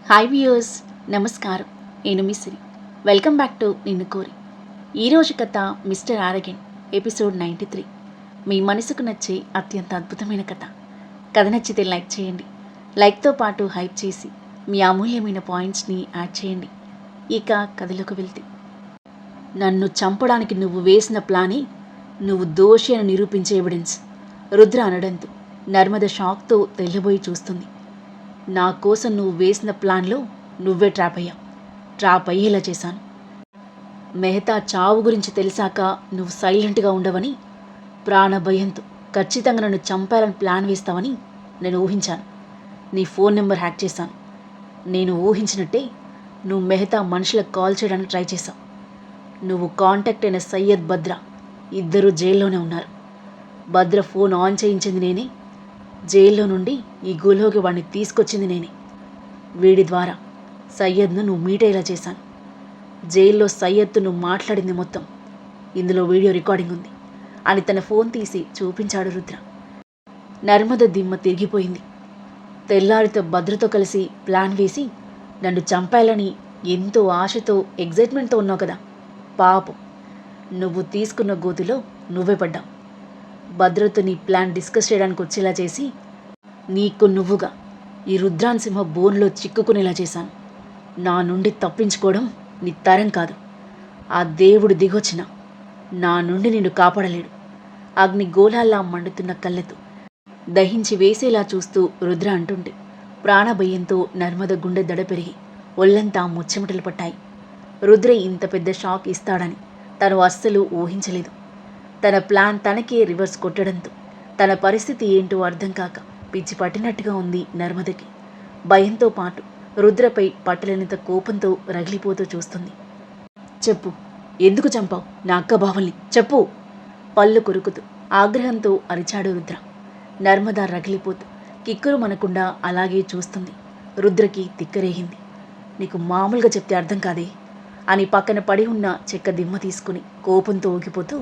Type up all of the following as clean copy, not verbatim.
Hi viewers, నమస్కారం. నేను మీ సిరి. Welcome back to నిన్ను కోరి. ఈరోజు కథ మిస్టర్ ఆరగెంట్, ఎపిసోడ్ 93. మీ మనసుకు నచ్చే అత్యంత అద్భుతమైన కథ. కథ నచ్చితే లైక్ చేయండి. లైక్తో పాటు హైప్ చేసి మీ అమూల్యమైన పాయింట్స్ని యాడ్ చేయండి. ఇక కథలోకి వెళ్తే, నన్ను చంపడానికి నువ్వు వేసిన ప్లానే నువ్వు దోషి అని నిరూపించే ఎవిడెన్స్, రుద్ర అనడంతో నర్మద షాక్తో తెల్లబోయి చూస్తుంది. నా కోసం నువ్వు వేసిన ప్లాన్లో నువ్వే ట్రాప్ అయ్యేలా చేశాను. మెహతా చావు గురించి తెలిసాక నువ్వు సైలెంట్గా ఉండవని, ప్రాణభయంతో ఖచ్చితంగా నన్ను చంపాలని ప్లాన్ వేస్తావని నేను ఊహించాను. నీ ఫోన్ నెంబర్ హ్యాక్ చేశాను. నేను ఊహించినట్టే నువ్వు మెహతా మనుషులకు కాల్ చేయడానికి ట్రై చేశావు. నువ్వు కాంటాక్ట్ అయిన సయ్యద్, భద్ర ఇద్దరూ జైల్లోనే ఉన్నారు. భద్ర ఫోన్ ఆన్ చేయించింది నేనే. జైల్లో నుండి ఈ గులోకి వాడిని తీసుకొచ్చింది నేనే. వీడి ద్వారా సయ్యద్ను నువ్వు మీట్ అయ్యేలా చేశాను. జైల్లో సయ్యద్తో నువ్వు మాట్లాడింది మొత్తం ఇందులో వీడియో రికార్డింగ్ ఉంది అని తన ఫోన్ తీసి చూపించాడు రుద్ర. నర్మద దిమ్మ తిరిగిపోయింది. తెల్లారితో భద్రతో కలిసి ప్లాన్ వేసి నన్ను చంపాలని ఎంతో ఆశతో ఎగ్జైట్మెంట్తో ఉన్నావు కదా. పాపం, నువ్వు తీసుకున్న గోతిలో నువ్వే పడ్డావు. భద్రతో నీ ప్లాన్ డిస్కస్ చేయడానికి వచ్చేలా చేసి నీకు నువ్వుగా ఈ రుద్రాన్సింహ బోన్లో చిక్కుకునేలా చేశాను. నా నుండి తప్పించుకోవడం నీ తరం కాదు. ఆ దేవుడు దిగొచ్చిన నా నుండి నిన్ను కాపాడలేడు. అగ్ని గోళాల్లా మండుతున్న కళ్ళతో దహించి వేసేలా చూస్తూ రుద్ర అంటుంటే ప్రాణభయంతో నర్మద గుండె దడ పెరిగి ఒళ్ళంతా ముచ్చెమటలు పట్టాయి. రుద్ర ఇంత పెద్ద షాక్ ఇస్తాడని తను అస్సలు ఊహించలేదు. తన ప్లాన్ తనకే రివర్స్ కొట్టడంతో తన పరిస్థితి ఏంటో అర్థం కాక పిచ్చి పట్టినట్టుగా ఉంది నర్మదకి. భయంతో పాటు రుద్రపై పట్టలేనంత కోపంతో రగిలిపోతూ చూస్తుంది. చెప్పు, ఎందుకు చంపావు నా అక్క బావల్ని? చెప్పు, పళ్ళు కొరుకుతూ ఆగ్రహంతో అరిచాడు రుద్ర. నర్మద రగిలిపోతూ కిక్కురు మనకుండా అలాగే చూస్తుంది. రుద్రకి తిక్కరేగింది. నీకు మామూలుగా చెప్తే అర్థం కాదే అని పక్కన పడి ఉన్న చెక్క దిమ్మ తీసుకుని కోపంతో ఊగిపోతూ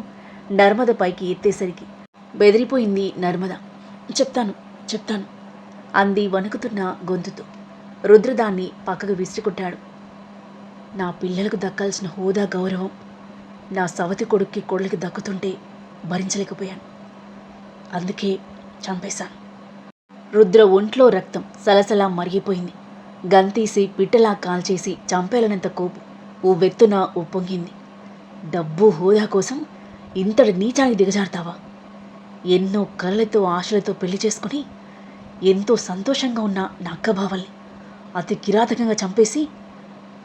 నర్మద పైకి ఎత్తేసరికి బెదిరిపోయింది నర్మద. చెప్తాను చెప్తాను అంది వణుకుతున్న గొంతుతో. రుద్ర దాన్ని పక్కకు విసిరికొట్టాడు. నా పిల్లలకు దక్కాల్సిన హోదా, గౌరవం నా సవతి కొడుక్కి కోళ్ళకి దక్కుతుంటే భరించలేకపోయాను. అందుకే చంపేశాను. రుద్ర ఒంట్లో రక్తం సలసలా మరిగిపోయింది. గంతీసి పిట్టలా కాల్చేసి చంపేలనంత కోపం ఓ వెత్తున ఉప్పొంగింది. డబ్బు, హోదా కోసం ఇంతటి నీచానికి దిగజారుతావా? ఎన్నో కలలతో ఆశలతో పెళ్లి చేసుకుని ఎంతో సంతోషంగా ఉన్న నా అక్కబావల్ని అతి కిరాతకంగా చంపేసి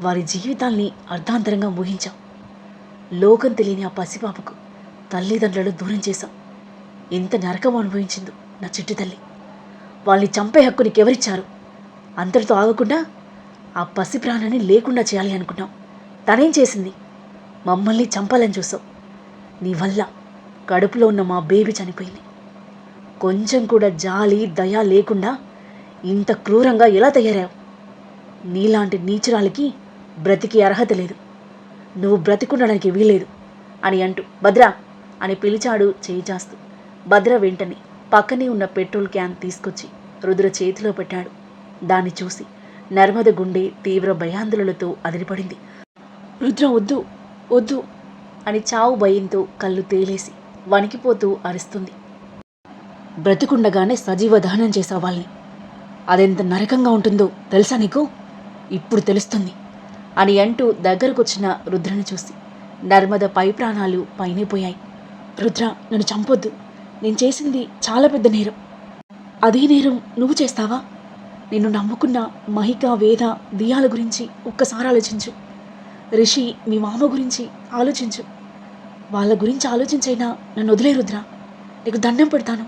వారి జీవితాల్ని అర్ధాంతరంగా ముగించావు. లోకం తెలియని ఆ పసిపాపకు తల్లిదండ్రులు దూరం చేశావు. ఎంత నరకం అనుభవించిందో నా చిట్టి తల్లి. వాళ్ళని చంపే హక్కు నీకెవరిచ్చారు? అంతటితో ఆగకుండా ఆ పసి ప్రాణాన్ని లేకుండా చేయాలి అనుకున్నావు. తనేం చేసింది? మమ్మల్ని చంపాలని చూసావు. నీ వల్ల కడుపులో ఉన్న మా బేబీ చనిపోయింది. కొంచెం కూడా జాలి, దయ లేకుండా ఇంత క్రూరంగా ఎలా తయారావు? నీలాంటి నీచురాలికి బ్రతికి అర్హత లేదు. నువ్వు బ్రతికుండడానికి వీల్లేదు అని అంటూ భద్ర అని పిలిచాడు చేయి చాస్తూ. భద్ర వెంటనే పక్కనే ఉన్న పెట్రోల్ క్యాన్ తీసుకొచ్చి రుద్ర చేతిలో పెట్టాడు. దాన్ని చూసి నర్మద గుండె తీవ్ర భయాందోళనలతో అదిరిపడింది. రుద్ర, వద్దు వద్దు అని చావు భయంతో కళ్ళు తేలేసి వణికిపోతూ అరుస్తుంది. బ్రతికుండగానే సజీవ దహనం చేసే వాళ్ళని అదెంత నరకంగా ఉంటుందో తెలుసా నీకు? ఇప్పుడు తెలుస్తుంది అని అంటూ దగ్గరకొచ్చిన రుద్రను చూసి నర్మద పై ప్రాణాలు పైనే పోయాయి. రుద్ర, నన్ను చంపొద్దు. నేను చేసింది చాలా పెద్ద నేరం. అదే నేరం నువ్వు చేస్తావా? నిన్ను నమ్ముకున్న మహిక, వేద, దియాల గురించి ఒక్కసారి ఆలోచించు. రిషి, మీ మామ గురించి ఆలోచించు. వాళ్ళ గురించి ఆలోచించైనా నన్ను వదిలే రుద్ర, నీకు దండం పెడతాను.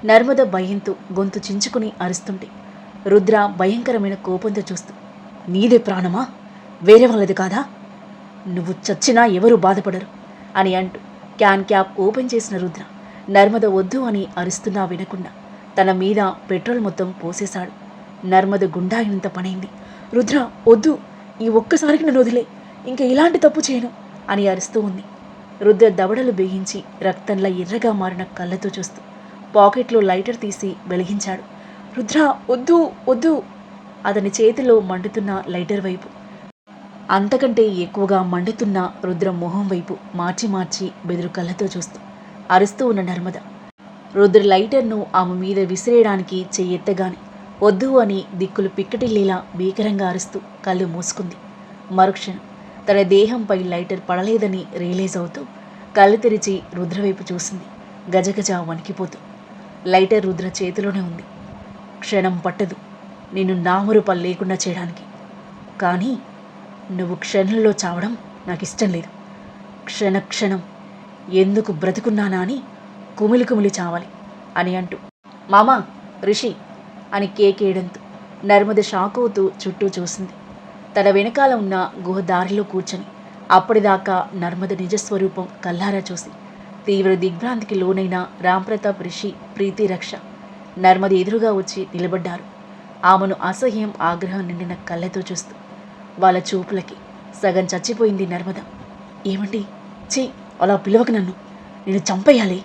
నర్మద భయంతో గొంతు చించుకుని అరుస్తుంటే రుద్ర భయంకరమైన కోపంతో చూస్తూ, నీదే ప్రాణమా? వేరే వాళ్ళది కాదా? నువ్వు చచ్చినా ఎవరూ బాధపడరు అని అంటూ క్యాన్ క్యాప్ ఓపెన్ చేసిన రుద్ర నర్మద వద్దు అని అరుస్తున్నా వినకుండా తన మీద పెట్రోల్ మొత్తం పోసేశాడు. నర్మద గుండాయినంత పనైంది. రుద్ర, వద్దు, ఈ ఒక్కసారికి నన్ను వదిలే, ఇంకా ఇలాంటి తప్పు చేయను అని అరుస్తూ ఉంది. రుద్ర దవడలు బిగించి రక్తంలా ఎర్రగా మారిన కళ్ళతో చూస్తూ పాకెట్లో లైటర్ తీసి వెలిగించాడు. రుద్ర, వద్దు వద్దు అతని చేతిలో మండుతున్న లైటర్ వైపు, అంతకంటే ఎక్కువగా మండుతున్న రుద్ర మొహం వైపు మార్చి మార్చి బెదురు కళ్ళతో చూస్తూ అరుస్తూ ఉన్న నర్మద రుద్ర లైటర్ను ఆమె మీద విసిరేయడానికి చెయ్యెత్తగానే వద్దు అని దిక్కులు పిక్కటిల్లేలా భీకరంగా అరుస్తూ కళ్ళు మూసుకుంది. మరుక్షణం తన దేహంపై లైటర్ పడలేదని రియలైజ్ అవుతూ కళ్ళు తెరిచి రుద్ర వైపు చూసింది, గజగజ వణికిపోతూ. లైటర్ రుద్ర చేతిలోనే ఉంది. క్షణం పట్టదు నిన్ను నామరూపాలు లేకుండా చేయడానికి, కానీ నువ్వు క్షణంలో చావడం నాకు ఇష్టం లేదు. క్షణం ఎందుకు బ్రతుకున్నానా అని కుమిలి కుమిలి చావాలి అని అంటూ మామా రిషి అని కేకేయడంతో నర్మద షాక్ అవుతూ చుట్టూ చూసింది. తన వెనకాల ఉన్న గుహ దారిలో కూర్చొని అప్పటిదాకా నర్మద నిజస్వరూపం కల్లారా చూసి తీవ్ర దిగ్భ్రాంతికి లోనైన రాంప్రతాప్, రిషి, ప్రీతి, రక్ష నర్మద ఎదురుగా వచ్చి నిలబడ్డారు. ఆమెను అసహ్యం ఆగ్రహం నిండిన కళ్ళతో చూస్తూ. వాళ్ళ చూపులకి సగం చచ్చిపోయింది నర్మద. ఏమండి, చీ, అలా పిలవక నన్ను, నేను చంపేయాలి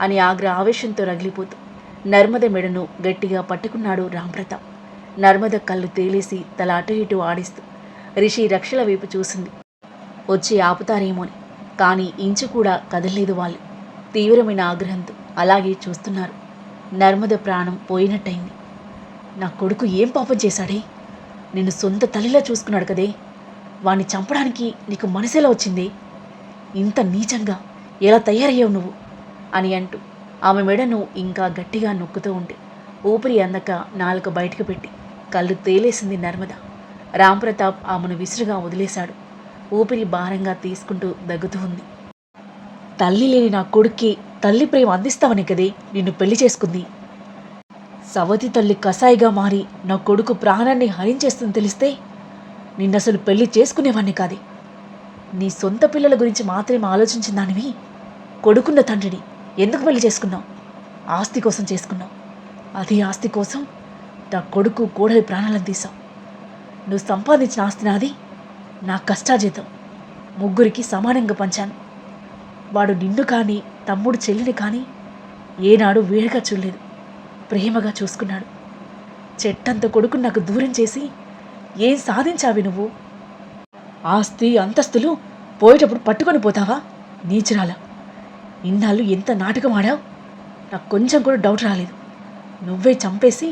అని ఆవేశంతో రగిలిపోతూ నర్మద మెడను గట్టిగా పట్టుకున్నాడు రాంప్రతాప్. నర్మద కళ్ళు తేలేసి తల అటు ఇటు ఆడిస్తూ రిషి, రక్షల వైపు చూసింది, వచ్చి ఆపుతారేమోని. కానీ ఇంచు కూడా కదలలేదు వాళ్ళు. తీవ్రమైన ఆగ్రహంతో అలాగే చూస్తున్నారు. నర్మద ప్రాణం పోయినట్టయింది. నా కొడుకు ఏం పాపం చేశాడే? నిన్ను సొంత తల్లిలా చూసుకున్నాడు కదే, వాణ్ణి చంపడానికి నీకు మనసేలా వచ్చింది? ఇంత నీచంగా ఎలా తయారయ్యావు నువ్వు అని అంటూ ఆమె మెడను ఇంకా గట్టిగా నొక్కుతూ ఉంటే ఊపిరి అందక నాలుక బయటకు పెట్టి కళ్ళు తేలేసింది నర్మద. రాంప్రతాప్ ఆమెను విసురుగా వదిలేశాడు. ఊపిరి భారంగా తీసుకుంటూ దగ్గుతూ ఉంది. తల్లి లేని నా కొడుక్కి తల్లి ప్రేమ అందిస్తావని కదే నిన్ను పెళ్లి చేసుకుంది. సవతి తల్లి కసాయిగా మారి నా కొడుకు ప్రాణాన్ని హరించేస్తుంది తెలిస్తే నిన్నసలు పెళ్లి చేసుకునేవాణ్ణి కాదే. నీ సొంత పిల్లల గురించి మాత్రమే ఆలోచించిన దానివి కొడుకున్న తండ్రిని ఎందుకు పెళ్లి చేసుకున్నావు? ఆస్తి కోసం చేసుకున్నావు. అదే ఆస్తి కోసం నా కొడుకు కోడలి ప్రాణాలను తీసావు. నువ్వు సంపాదించిన ఆస్తి నాది, నా కష్టార్జితం. ముగ్గురికి సమానంగా పంచాను. వాడు నిన్ను కానీ తమ్ముడు చెల్లిని కానీ ఏనాడు వేరుగా చూడలేదు, ప్రేమగా చూసుకున్నాడు. చెట్టంత కొడుకుని నాకు దూరం చేసి ఏం సాధించావి నువ్వు? ఆస్తి అంతస్తులు పోయేటప్పుడు పట్టుకొని పోతావా నీచురాల? ఇన్నాళ్ళు ఎంత నాటకం ఆడావు, నాకు కొంచెం కూడా డౌట్ రాలేదు. నువ్వే చంపేసి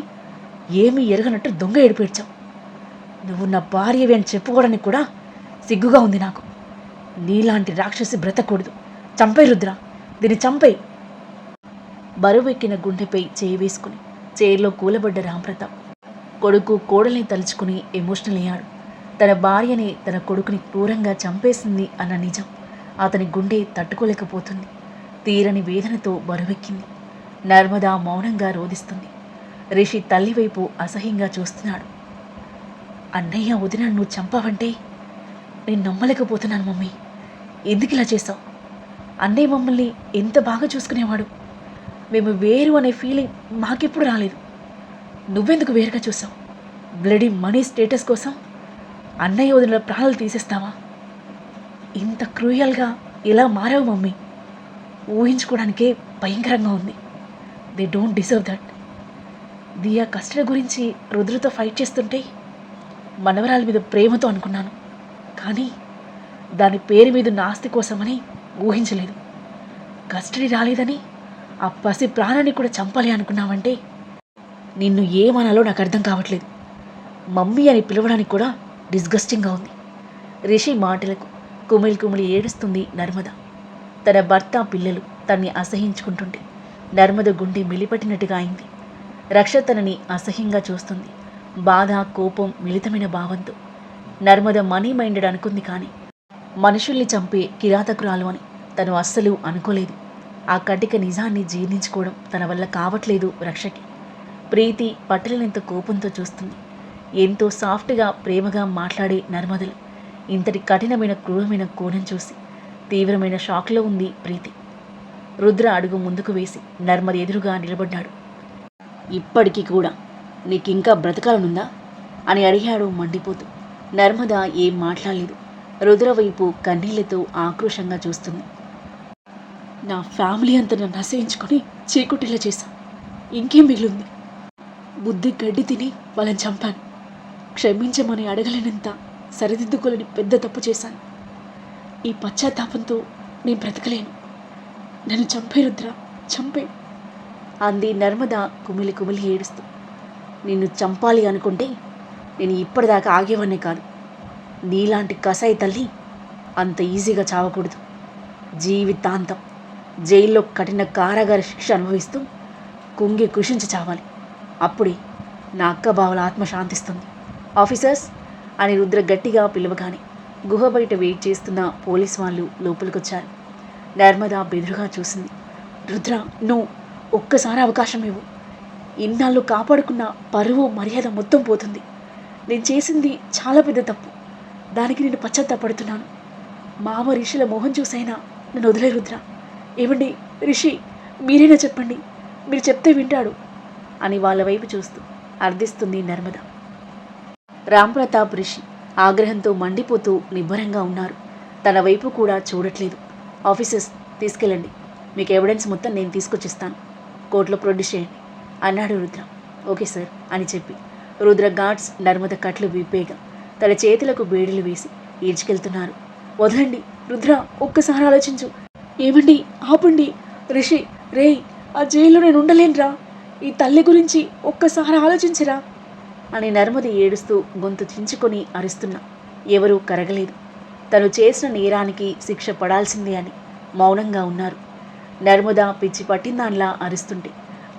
ఏమీ ఎరగనట్టు దొంగ ఏడిపేడ్చావు. నువ్వు నా భార్యవి అని చెప్పుకోవడానికి కూడా సిగ్గుగా ఉంది నాకు. నీలాంటి రాక్షసి బ్రతకూడదు. చంపే రుద్ర, దీన్ని చంపే. బరువెక్కిన గుండెపై చేయి వేసుకుని చైర్లో కూలబడ్డ రాంప్రతాప్ కొడుకు కోడల్ని తలుచుకుని ఎమోషనల్ అయ్యాడు. తన భార్యని, తన కొడుకుని క్రూరంగా చంపేసింది అన్న నిజం అతని గుండె తట్టుకోలేకపోతుంది. తీరని వేదనతో బరువెక్కింది. నర్మద మౌనంగా రోదిస్తుంది. రిషి తల్లివైపు అసహ్యంగా చూస్తున్నాడు. అన్నయ్య, వదిన నువ్వు చంపావంటే నేను నమ్మలేకపోతున్నాను మమ్మీ. ఎందుకు ఇలా చేసావు? అన్నయ్య మమ్మల్ని ఎంత బాగా చూసుకునేవాడు. మేము వేరు అనే ఫీలింగ్ మాకెప్పుడు రాలేదు. నువ్వెందుకు వేరుగా చూసావు? బ్లడీ మనీ స్టేటస్ కోసం అన్నయ్య వదిన ప్రాణాలు తీసేస్తావా? ఇంత క్రూయల్గా ఎలా మారావు మమ్మీ? ఊహించుకోవడానికే భయంకరంగా ఉంది. They don't deserve that. Diya custody గురించి రుద్రతో ఫైట్ చేస్తుంటే మనవరాల మీద ప్రేమతో అనుకున్నాను, కానీ దాని పేరు మీద ఉన్న ఆస్తి కోసమని ఊహించలేదు. కస్టడీ రాలేదని ఆ పసి ప్రాణాన్ని కూడా చంపాలి అనుకున్నావంటే నిన్ను ఏమనాలో నాకు అర్థం కావట్లేదు. మమ్మీ అని పిలవడానికి కూడా డిస్గస్టింగ్గా ఉంది. రిషి మాటలకు కుమిలి కుమిలి ఏడుస్తుంది నర్మద. తన భర్త, పిల్లలు తన్ని అసహించుకుంటుంటే నర్మద గుండె మెలిపట్టినట్టుగా అయింది. రక్ష తనని అసహ్యంగా చూస్తుంది. బాధ, కోపం మిళితమైన భావంతో. నర్మద మనీ మైండెడ్ అనుకుంది, కానీ మనుషుల్ని చంపే కిరాతకురాలు అని తను అస్సలు అనుకోలేదు. ఆ కటిక నిజాన్ని జీర్ణించుకోవడం తన వల్ల కావట్లేదు రక్షకి. ప్రీతి పట్టలేనంత కోపంతో చూస్తుంది. ఎంతో సాఫ్ట్గా, ప్రేమగా మాట్లాడే నర్మదలు ఇంతటి కఠినమైన, క్రూరమైన కోణం చూసి తీవ్రమైన షాక్లో ఉంది ప్రీతి. రుద్ర అడుగు ముందుకు వేసి నర్మద ఎదురుగా నిలబడ్డాడు. ఇప్పటికీ కూడా నీకింకా బ్రతకాలనుందా అని అడిగాడు మండిపోతూ. నర్మద ఏం మాట్లాడలేదు. రుద్ర వైపు కన్నీళ్లతో ఆక్రోషంగా చూస్తుంది. నా ఫ్యామిలీ అంతా నన్ను నశించుకొని చీకుటిలా చేశా. ఇంకేం మిగిలింది? బుద్ధి గడ్డి తిని వాళ్ళని చంపాను. క్షమించమని అడగలేనంత సరిదిద్దుకోలేని పెద్ద తప్పు చేశాను. ఈ పశ్చాత్తాపంతో నేను బ్రతకలేను. నన్ను చంపే రుద్ర, చంపే అంది నర్మద కుమిలి కుమిలి ఏడుస్తూ. నిన్ను చంపాలి అనుకుంటే నేను ఇప్పటిదాకా ఆగేవాడినే కాదు. నీలాంటి కసాయి తల్లి అంత ఈజీగా చావకూడదు. జీవితాంతం జైల్లో కఠిన కారాగార శిక్ష అనుభవిస్తూ కుంగి కుషించి చావాలి. అప్పుడే నా అక్క బావల ఆత్మ శాంతిస్తుంది. ఆఫీసర్స్ అని రుద్ర గట్టిగా పిలవగానే గుహ బయట వెయిట్ చేస్తున్న పోలీస్ వాళ్ళు లోపలికొచ్చారు. నర్మద బెదురుగా చూసింది. రుద్ర, నువ్వు ఒక్కసారి అవకాశం ఇవ్వు. ఇన్నాళ్ళు కాపాడుకున్న పరువు మర్యాద మొత్తం పోతుంది. నేను చేసింది చాలా పెద్ద తప్పు. దానికి నేను పశ్చాత్తాపడుతున్నాను. మామ రిషిల మొహం చూసైనా నన్ను వదిలే రుద్ర. ఏమండి రిషి, మీరైనా చెప్పండి, మీరు చెప్తే వింటాడు అని వాళ్ళ వైపు చూస్తూ అర్థిస్తుంది నర్మద. రాంప్రతాప్, రిషి ఆగ్రహంతో మండిపోతూ నిబ్బరంగా ఉన్నారు. తన వైపు కూడా చూడట్లేదు. ఆఫీసర్స్ తీసుకెళ్ళండి, మీకు ఎవిడెన్స్ మొత్తం నేను తీసుకొచ్చిస్తాను, కోర్టులో ప్రొడ్యూస్ చేయండి అన్నాడు రుద్ర. ఓకే సార్ అని చెప్పి రుద్ర గార్డ్స్ నర్మద కట్లు విప్పేగా తన చేతులకు బేడీలు వేసి ఈడ్చుకెళ్తున్నారు. వదలండి రుద్ర, ఒక్కసారి ఆలోచించు. ఏమండి ఆపండి. రిషి, రేయ్, ఆ జైల్లో నేను ఉండలేనురా. ఈ తల్లి గురించి ఒక్కసారి ఆలోచించరా అని నర్మద ఏడుస్తూ గొంతు చించుకొని అరుస్తున్నా ఎవరూ కరగలేదు. తను చేసిన నేరానికి శిక్ష పడాల్సిందే అని మౌనంగా ఉన్నారు. నర్మద పిచ్చి పట్టిందాన్లా అరుస్తుంటే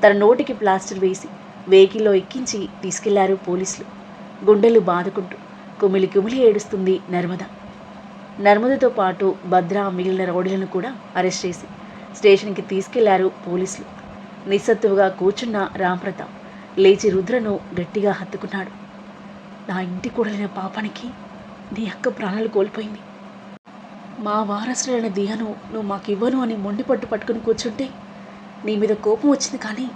తన నోటికి ప్లాస్టర్ వేసి వెహికల్లో ఎక్కించి తీసుకెళ్లారు పోలీసులు. గుండెలు బాదుకుంటూ కుమిలి కుమిలి ఏడుస్తుంది నర్మద. నర్మదతో పాటు భద్ర, మిగిలిన రౌడీలను కూడా అరెస్ట్ చేసి స్టేషన్కి తీసుకెళ్లారు పోలీసులు. నిస్సత్తువుగా కూర్చున్న రాంప్రతాప్ లేచి రుద్రను గట్టిగా హత్తుకున్నాడు. నా ఇంటి కూడలిన పాపానికి నీ అక్క ప్రాణాలు కోల్పోయింది. మా వారసులైన దియను నువ్వు మాకు ఇవ్వను అని మొండిపట్టు పట్టుకుని కూర్చుంటే నీ మీద కోపం వచ్చింది. కానీ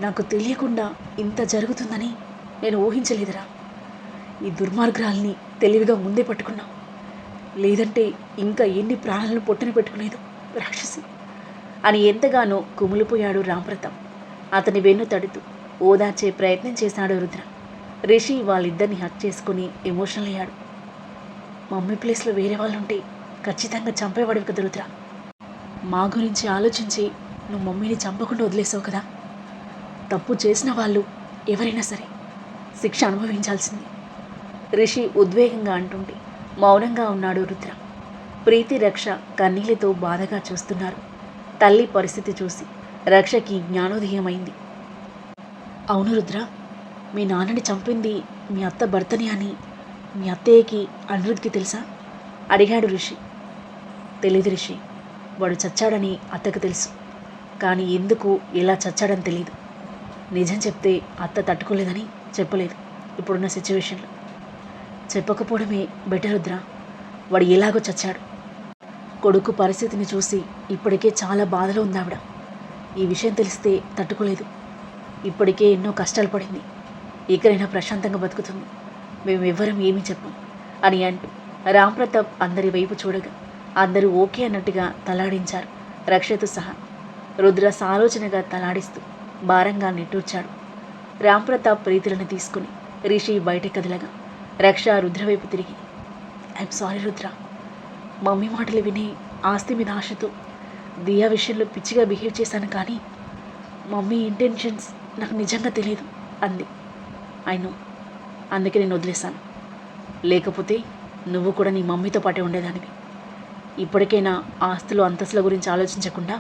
నాకు తెలియకుండా ఇంత జరుగుతుందని నేను ఊహించలేదురా. ఈ దుర్మార్గురాల్ని తెలివిగా ముందే పట్టుకున్నావు. లేదంటే ఇంకా ఎన్ని ప్రాణాలను పొట్టున పెట్టుకునేదు రాక్షసి అని ఎంతగానో కుమిలిపోయాడు రాంప్రతాప్. అతని వెన్ను తడుతూ ఓదార్చే ప్రయత్నం చేశాడు రుద్ర. రిషి వాళ్ళిద్దరిని హక్ చేసుకుని ఎమోషనల్ అయ్యాడు. మమ్మీ ప్లేస్లో వేరే వాళ్ళుంటే ఖచ్చితంగా చంపేవాడివి కదా రుద్ర. మా గురించి ఆలోచించి నువ్వు మమ్మీని చంపకుండా వదిలేసావు కదా. తప్పు చేసిన వాళ్ళు ఎవరైనా సరే శిక్ష అనుభవించాల్సింది రిషి ఉద్వేగంగా అంటుంటే మౌనంగా ఉన్నాడు రుద్ర. ప్రీతి, రక్ష కన్నీళ్లతో బాధగా చూస్తున్నారు. తల్లి పరిస్థితి చూసి రక్షకి జ్ఞానోదయమైంది. అవును రుద్ర, మీ నాన్నని చంపింది మీ అత్త భర్తని అని మీ అత్తయ్యకి అనిరుద్ధ్కి తెలుసా అడిగాడు రిషి. తెలీదు రిషి, వాడు చచ్చాడని అత్తకు తెలుసు. కానీ ఎందుకు ఎలా చచ్చాడని తెలీదు. నిజం చెప్తే అత్త తట్టుకోలేదని చెప్పలేదు. ఇప్పుడున్న సిచ్యువేషన్లో చెప్పకపోవడమే బెటర్ రుద్ర. వాడు ఎలాగో చచ్చాడు. కొడుకు పరిస్థితిని చూసి ఇప్పటికే చాలా బాధలో ఉంది ఆవిడ. ఈ విషయం తెలిస్తే తట్టుకోలేదు. ఇప్పటికే ఎన్నో కష్టాలు పడింది. ఇకనైనా ప్రశాంతంగా బతుకుతుంది. మేమెవ్వరం ఏమీ చెప్పం అని అంటూ రాంప్రతాప్ అందరి వైపు చూడగా అందరూ ఓకే అన్నట్టుగా తలాడించారు, రక్షతో సహా. రుద్ర సాలోచనగా తలాడిస్తూ భారంగా నిట్టూర్చాడు. రాంప్రతాప్ ప్రీతులను తీసుకుని రిషి బయట కదలగా రక్ష రుద్ర వైపు తిరిగి, ఐఎమ్ సారీ రుద్ర. మమ్మీ మాటలు విని ఆస్తి మీద ఆశతో దియా విషయంలో పిచ్చిగా బిహేవ్ చేశాను. కానీ మమ్మీ ఇంటెన్షన్స్ నాకు నిజంగా తెలియదు అంది. అయినో, అందుకే నేను వదిలేశాను. లేకపోతే నువ్వు కూడా నీ మమ్మీతో పాటే ఉండేదానివి. ఇప్పటికైనా ఆస్తులు అంతస్తుల గురించి ఆలోచించకుండా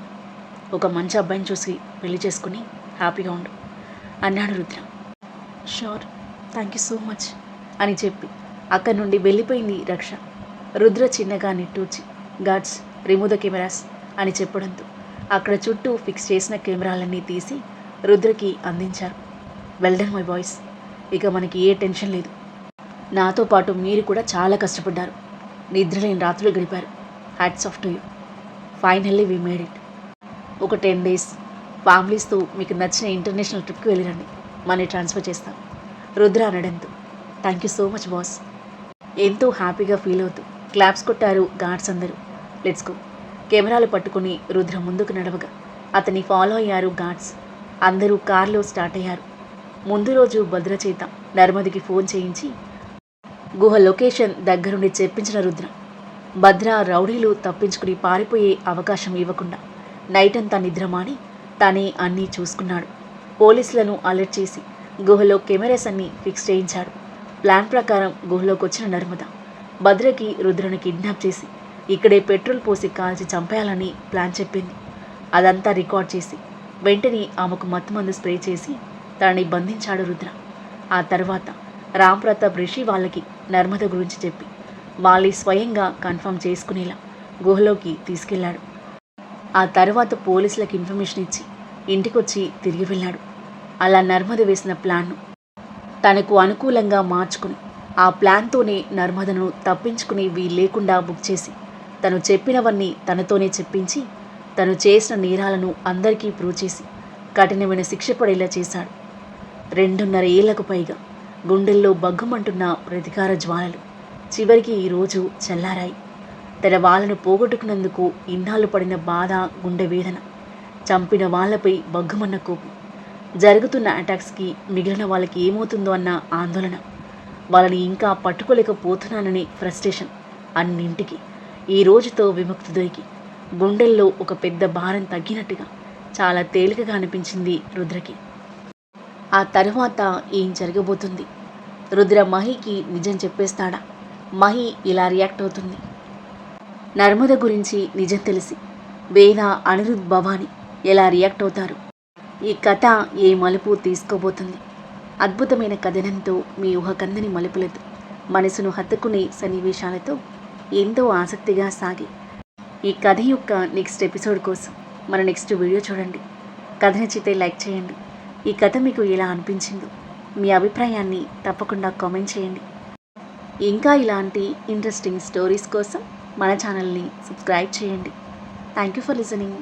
ఒక మంచి అబ్బాయిని చూసి పెళ్లి చేసుకుని హ్యాపీగా ఉండు అన్నాడు Rudra. Sure, thank you so much అని చెప్పి అక్కడి నుండి వెళ్ళిపోయింది రక్ష. రుద్ర చిన్నగా నిట్టూర్చి గార్డ్స్ రిమూవ్ ద కెమెరాస్ అని చెప్పడంతో అక్కడ చుట్టూ ఫిక్స్ చేసిన కెమెరాలన్నీ తీసి రుద్రకి అందించారు. వెల్ డన్ మై బాయ్స్, ఇక మనకి ఏ టెన్షన్ లేదు. నాతో పాటు మీరు కూడా చాలా కష్టపడ్డారు, నిద్రలేని రాత్రులు గడిపారు. Hats off to you. Finally we made it. ఒక 10 days ఫ్యామిలీస్తో మీకు నచ్చిన ఇంటర్నేషనల్ ట్రిప్కి వెళ్ళిరండి, మనీ ట్రాన్స్ఫర్ చేస్తాం రుద్ర అనడంతో thank you so much boss. ఎంతో హ్యాపీగా ఫీల్ అవుతూ క్లాప్స్ కొట్టారు గార్డ్స్ అందరూ. Let's go. కెమెరాలు పట్టుకుని రుద్ర ముందుకు నడవగా అతన్ని ఫాలో అయ్యారు గార్డ్స్. అందరూ కార్లో స్టార్ట్ అయ్యారు. ముందు రోజు భద్ర చేత నర్మదికి ఫోన్ చేయించి గుహ లొకేషన్ దగ్గరుండి చెప్పించిన రుద్ర భద్ర రౌడీలు తప్పించుకుని పారిపోయే అవకాశం ఇవ్వకుండా నైట్ అంతా నిద్రమాని తానే అన్నీ చూసుకున్నాడు. పోలీసులను అలర్ట్ చేసి గుహలో కెమెరాస్ అన్నీ ఫిక్స్ చేయించాడు. ప్లాన్ ప్రకారం గుహలోకి వచ్చిన నర్మద భద్రకి రుద్రను కిడ్నాప్ చేసి ఇక్కడే పెట్రోల్ పోసి కాల్చి చంపేయాలని ప్లాన్ చెప్పింది. అదంతా రికార్డ్ చేసి వెంటనే ఆమెకు మత్తుమందు స్ప్రే చేసి తనని బంధించాడు రుద్ర. ఆ తర్వాత రామ్ ప్రతాప్ రిషి వాళ్ళకి నర్మద గురించి చెప్పి వాళ్ళని స్వయంగా కన్ఫర్మ్ చేసుకునేలా గుహలోకి తీసుకెళ్లాడు. ఆ తర్వాత పోలీసులకు ఇన్ఫర్మేషన్ ఇచ్చి ఇంటికొచ్చి తిరిగి వెళ్ళాడు. అలా నర్మద వేసిన ప్లాన్ను తనకు అనుకూలంగా మార్చుకుని ఆ ప్లాన్తోనే నర్మదను తప్పించుకుని వీల్లేకుండా బుక్ చేసి తను చెప్పినవన్నీ తనతోనే చెప్పించి తను చేసిన నేరాలను అందరికీ ప్రూవ్ చేసి కఠినమైన శిక్ష పడేలా చేశాడు. 2.5 ఏళ్లకు పైగా గుండెల్లో బగ్గుమంటున్న ప్రతీకార జ్వాలలు చివరికి ఈరోజు చల్లారాయి. తన వాళ్ళను పోగొట్టుకున్నందుకు ఇన్నాళ్ళు పడిన బాధ, గుండె వేదన, చంపిన వాళ్లపై బగ్గుమన్న కోపం, జరుగుతున్న అటాక్స్కి మిగిలిన వాళ్ళకి ఏమవుతుందో అన్న ఆందోళన, వాళ్ళని ఇంకా పట్టుకోలేకపోతున్నాననే ఫ్రస్ట్రేషన్ అన్నింటికి ఈ రోజుతో విముక్తి దొరికి గుండెల్లో ఒక పెద్ద భారం తగ్గినట్టుగా చాలా తేలికగా అనిపించింది రుద్రకి. ఆ తర్వాత ఏం జరగబోతుంది? రుద్ర మహికి నిజం చెప్పేస్తాడా? మహి ఇలా రియాక్ట్ అవుతుంది. నర్మద గురించి నిజం తెలిసి వేద, అనిరుద్, భవాని ఎలా రియాక్ట్ అవుతారు? ఈ కథ ఏ మలుపు తీసుకోబోతుంది? అద్భుతమైన కథనంతో మీ ఊహకందని మలుపులతో మనసును హత్తుకునే సన్నివేశాలతో ఎంతో ఆసక్తిగా సాగి ఈ కథ యొక్క నెక్స్ట్ ఎపిసోడ్ కోసం మన నెక్స్ట్ వీడియో చూడండి. కథ నచ్చితే లైక్ చేయండి. ఈ కథ మీకు ఎలా అనిపించిందో మీ అభిప్రాయాన్ని తప్పకుండా కామెంట్ చేయండి. ఇంకా ఇలాంటి ఇంట్రెస్టింగ్ స్టోరీస్ కోసం మన ఛానల్ని సబ్స్క్రైబ్ చేయండి. Thank you for listening.